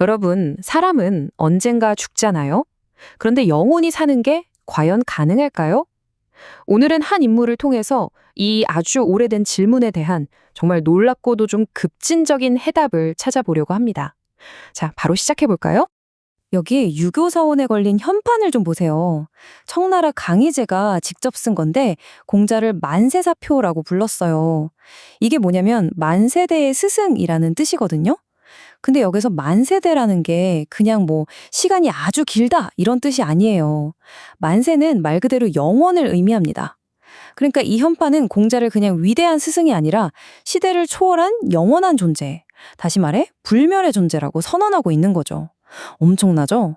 여러분, 사람은 언젠가 죽잖아요? 그런데 영원히 사는 게 과연 가능할까요? 오늘은 한 인물을 통해서 이 아주 오래된 질문에 대한 정말 놀랍고도 좀 급진적인 해답을 찾아보려고 합니다. 자, 바로 시작해 볼까요? 여기 유교 사원에 걸린 현판을 좀 보세요. 청나라 강희제가 직접 쓴 건데 공자를 만세사표라고 불렀어요. 이게 뭐냐면 만세대의 스승이라는 뜻이거든요. 근데 여기서 만세대라는 게 그냥 뭐 시간이 아주 길다 이런 뜻이 아니에요. 만세는 말 그대로 영원을 의미합니다. 그러니까 이 현판은 공자를 그냥 위대한 스승이 아니라 시대를 초월한 영원한 존재, 다시 말해 불멸의 존재라고 선언하고 있는 거죠. 엄청나죠?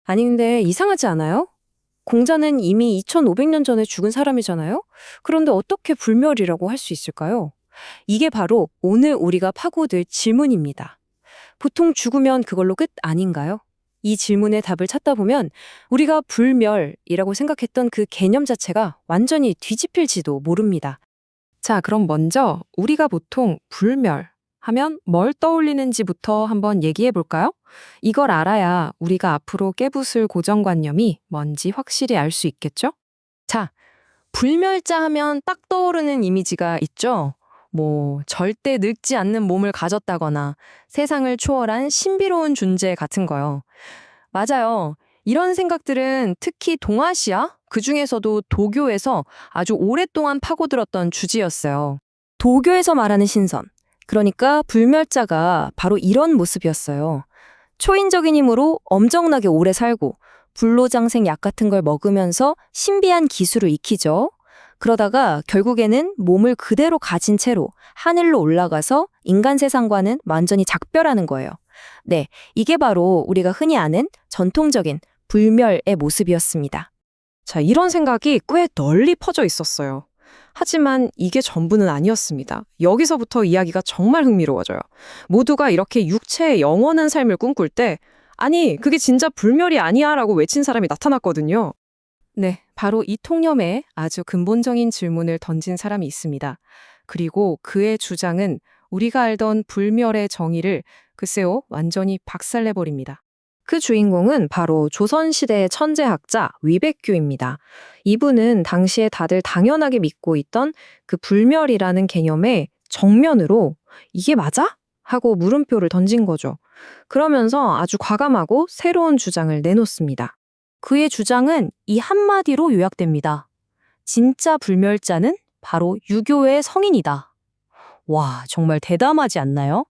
아니 근데 이상하지 않아요? 공자는 이미 2500년 전에 죽은 사람이잖아요? 그런데 어떻게 불멸이라고 할 수 있을까요? 이게 바로 오늘 우리가 파고들 질문입니다. 보통 죽으면 그걸로 끝 아닌가요? 이 질문의 답을 찾다 보면 우리가 불멸이라고 생각했던 그 개념 자체가 완전히 뒤집힐지도 모릅니다. 자, 그럼 먼저 우리가 보통 불멸 하면 뭘 떠올리는지부터 한번 얘기해 볼까요? 이걸 알아야 우리가 앞으로 깨부술 고정관념이 뭔지 확실히 알 수 있겠죠? 자, 불멸자 하면 딱 떠오르는 이미지가 있죠? 뭐 절대 늙지 않는 몸을 가졌다거나 세상을 초월한 신비로운 존재 같은 거요. 맞아요. 이런 생각들은 특히 동아시아, 그중에서도 도교에서 아주 오랫동안 파고들었던 주제였어요. 도교에서 말하는 신선, 그러니까 불멸자가 바로 이런 모습이었어요. 초인적인 힘으로 엄청나게 오래 살고 불로장생 약 같은 걸 먹으면서 신비한 기술을 익히죠. 그러다가 결국에는 몸을 그대로 가진 채로 하늘로 올라가서 인간 세상과는 완전히 작별하는 거예요. 네, 이게 바로 우리가 흔히 아는 전통적인 불멸의 모습이었습니다. 자, 이런 생각이 꽤 널리 퍼져 있었어요. 하지만 이게 전부는 아니었습니다. 여기서부터 이야기가 정말 흥미로워져요. 모두가 이렇게 육체의 영원한 삶을 꿈꿀 때 아니, 그게 진짜 불멸이 아니야 라고 외친 사람이 나타났거든요. 네, 바로 이 통념에 아주 근본적인 질문을 던진 사람이 있습니다. 그리고 그의 주장은 우리가 알던 불멸의 정의를 글쎄요, 완전히 박살내버립니다. 그 주인공은 바로 조선시대의 천재학자 위백규입니다. 이분은 당시에 다들 당연하게 믿고 있던 그 불멸이라는 개념에 정면으로 이게 맞아? 하고 물음표를 던진 거죠. 그러면서 아주 과감하고 새로운 주장을 내놓습니다. 그의 주장은 이 한마디로 요약됩니다. 진짜 불멸자는 바로 유교의 성인이다. 와, 정말 대담하지 않나요?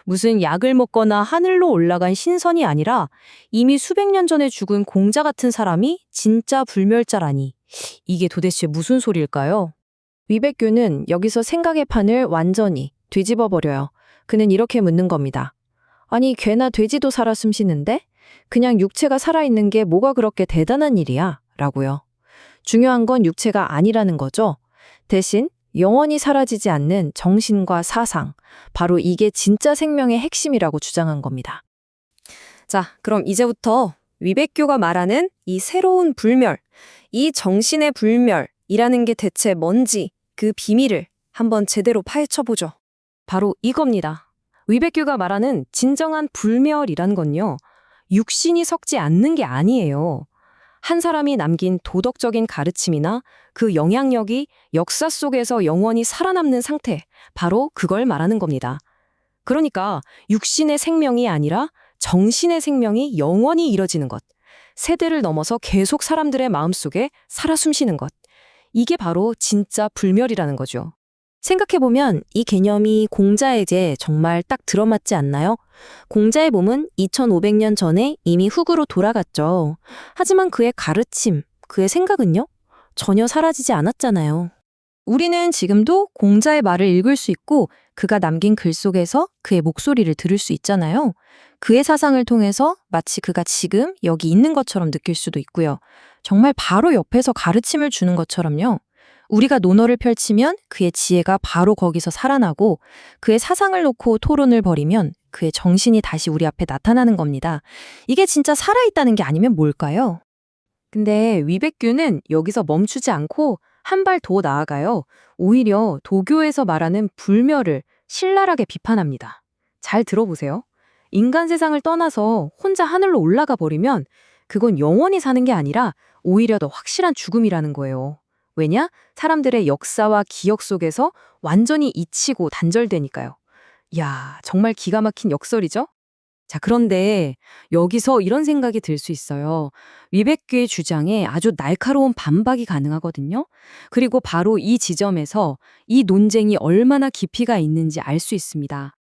무슨 약을 먹거나 하늘로 올라간 신선이 아니라 이미 수백 년 전에 죽은 공자 같은 사람이 진짜 불멸자라니. 이게 도대체 무슨 소리일까요? 위백규는 여기서 생각의 판을 완전히 뒤집어 버려요. 그는 이렇게 묻는 겁니다. 아니, 개나 돼지도 살아 숨쉬는데? 그냥 육체가 살아있는 게 뭐가 그렇게 대단한 일이야? 라고요. 중요한 건 육체가 아니라는 거죠. 대신 영원히 사라지지 않는 정신과 사상, 바로 이게 진짜 생명의 핵심이라고 주장한 겁니다. 자, 그럼 이제부터 위백규가 말하는 이 새로운 불멸, 이 정신의 불멸이라는 게 대체 뭔지 그 비밀을 한번 제대로 파헤쳐보죠. 바로 이겁니다. 위백규가 말하는 진정한 불멸이란 건요, 육신이 섞지 않는 게 아니에요. 한 사람이 남긴 도덕적인 가르침이나 그 영향력이 역사 속에서 영원히 살아남는 상태, 바로 그걸 말하는 겁니다. 그러니까 육신의 생명이 아니라 정신의 생명이 영원히 이뤄지는 것, 세대를 넘어서 계속 사람들의 마음속에 살아 숨쉬는 것, 이게 바로 진짜 불멸이라는 거죠. 생각해보면 이 개념이 공자에게 정말 딱 들어맞지 않나요? 공자의 몸은 2500년 전에 이미 흙으로 돌아갔죠. 하지만 그의 가르침, 그의 생각은요? 전혀 사라지지 않았잖아요. 우리는 지금도 공자의 말을 읽을 수 있고 그가 남긴 글 속에서 그의 목소리를 들을 수 있잖아요. 그의 사상을 통해서 마치 그가 지금 여기 있는 것처럼 느낄 수도 있고요. 정말 바로 옆에서 가르침을 주는 것처럼요. 우리가 논어를 펼치면 그의 지혜가 바로 거기서 살아나고 그의 사상을 놓고 토론을 벌이면 그의 정신이 다시 우리 앞에 나타나는 겁니다. 이게 진짜 살아있다는 게 아니면 뭘까요? 근데 위백규는 여기서 멈추지 않고 한 발 더 나아가요. 오히려 도교에서 말하는 불멸을 신랄하게 비판합니다. 잘 들어보세요. 인간 세상을 떠나서 혼자 하늘로 올라가 버리면 그건 영원히 사는 게 아니라 오히려 더 확실한 죽음이라는 거예요. 왜냐? 사람들의 역사와 기억 속에서 완전히 잊히고 단절되니까요. 야, 정말 기가 막힌 역설이죠? 자, 그런데 여기서 이런 생각이 들 수 있어요. 위백규의 주장에 아주 날카로운 반박이 가능하거든요. 그리고 바로 이 지점에서 이 논쟁이 얼마나 깊이가 있는지 알 수 있습니다.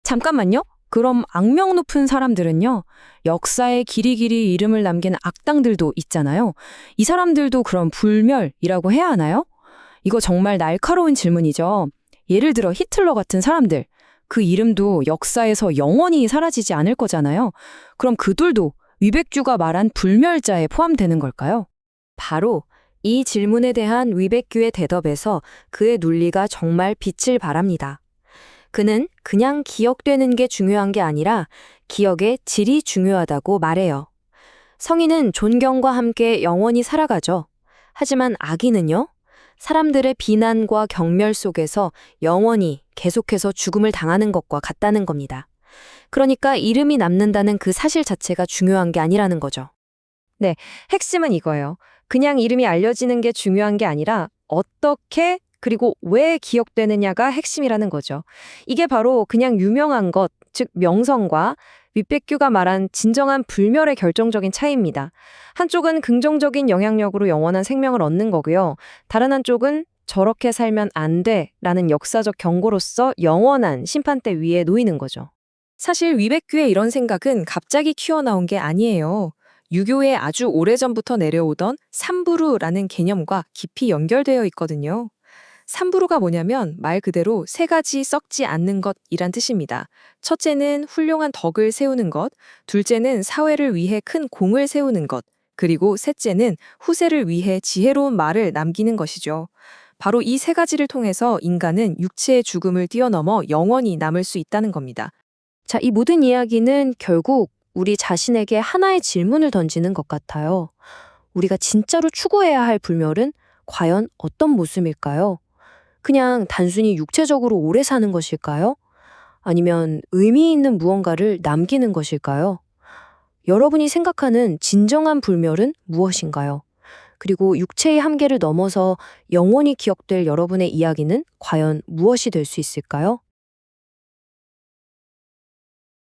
잠깐만요. 그럼 악명 높은 사람들은요, 역사에 길이길이 이름을 남긴 악당들도 있잖아요. 이 사람들도 그럼 불멸이라고 해야 하나요? 이거 정말 날카로운 질문이죠. 예를 들어 히틀러 같은 사람들, 그 이름도 역사에서 영원히 사라지지 않을 거잖아요. 그럼 그들도 위백규가 말한 불멸자에 포함되는 걸까요? 바로 이 질문에 대한 위백규의 대답에서 그의 논리가 정말 빛을 발합니다. 그는 그냥 기억되는 게 중요한 게 아니라 기억의 질이 중요하다고 말해요. 성인은 존경과 함께 영원히 살아가죠. 하지만 악인은요? 사람들의 비난과 경멸 속에서 영원히 계속해서 죽음을 당하는 것과 같다는 겁니다. 그러니까 이름이 남는다는 그 사실 자체가 중요한 게 아니라는 거죠. 네, 핵심은 이거예요. 그냥 이름이 알려지는 게 중요한 게 아니라 어떻게 그리고 왜 기억되느냐가 핵심이라는 거죠. 이게 바로 그냥 유명한 것, 즉 명성과 위백규가 말한 진정한 불멸의 결정적인 차이입니다. 한쪽은 긍정적인 영향력으로 영원한 생명을 얻는 거고요. 다른 한쪽은 저렇게 살면 안 돼라는 역사적 경고로서 영원한 심판대 위에 놓이는 거죠. 사실 위백규의 이런 생각은 갑자기 튀어나온 게 아니에요. 유교에 아주 오래전부터 내려오던 삼부루라는 개념과 깊이 연결되어 있거든요. 삼부루가 뭐냐면 말 그대로 세 가지 썩지 않는 것이란 뜻입니다. 첫째는 훌륭한 덕을 세우는 것, 둘째는 사회를 위해 큰 공을 세우는 것, 그리고 셋째는 후세를 위해 지혜로운 말을 남기는 것이죠. 바로 이 세 가지를 통해서 인간은 육체의 죽음을 뛰어넘어 영원히 남을 수 있다는 겁니다. 자, 이 모든 이야기는 결국 우리 자신에게 하나의 질문을 던지는 것 같아요. 우리가 진짜로 추구해야 할 불멸은 과연 어떤 모습일까요? 그냥 단순히 육체적으로 오래 사는 것일까요? 아니면 의미 있는 무언가를 남기는 것일까요? 여러분이 생각하는 진정한 불멸은 무엇인가요? 그리고 육체의 한계를 넘어서 영원히 기억될 여러분의 이야기는 과연 무엇이 될 수 있을까요?